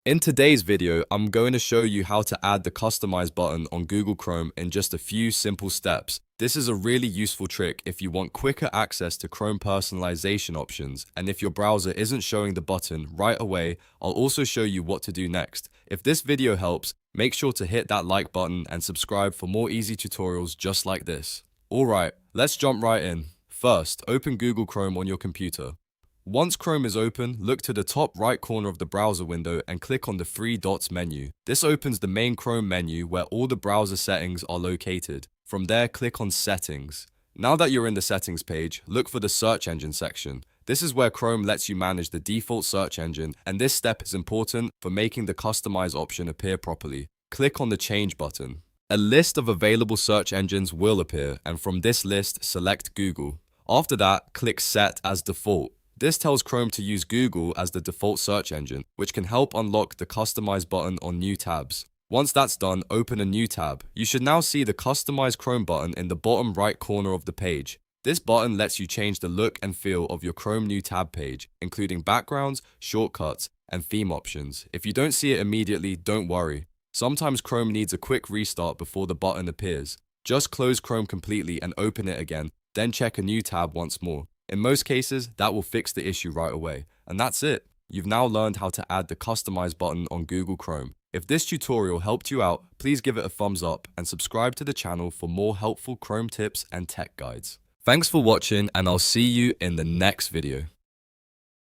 In today's video, I'm going to show you how to add the customize button on Google Chrome in just a few simple steps. This is a really useful trick if you want quicker access to Chrome personalization options, and if your browser isn't showing the button right away, I'll also show you what to do next. If this video helps, make sure to hit that like button and subscribe for more easy tutorials just like this. Alright, let's jump right in. First, open Google Chrome on your computer. Once Chrome is open, look to the top right corner of the browser window and click on the three dots menu. This opens the main Chrome menu where all the browser settings are located. From there, click on Settings. Now that you're in the settings page, look for the search engine section. This is where Chrome lets you manage the default search engine, and this step is important for making the customize option appear properly. Click on the Change button. A list of available search engines will appear, and from this list, select Google. After that, click Set as Default. This tells Chrome to use Google as the default search engine, which can help unlock the Customize button on new tabs. Once that's done, open a new tab. You should now see the Customize Chrome button in the bottom right corner of the page. This button lets you change the look and feel of your Chrome new tab page, including backgrounds, shortcuts, and theme options. If you don't see it immediately, don't worry. Sometimes Chrome needs a quick restart before the button appears. Just close Chrome completely and open it again, then check a new tab once more. In most cases, that will fix the issue right away. And that's it. You've now learned how to add the Customize button on Google Chrome. If this tutorial helped you out, please give it a thumbs up and subscribe to the channel for more helpful Chrome tips and tech guides. Thanks for watching, and I'll see you in the next video.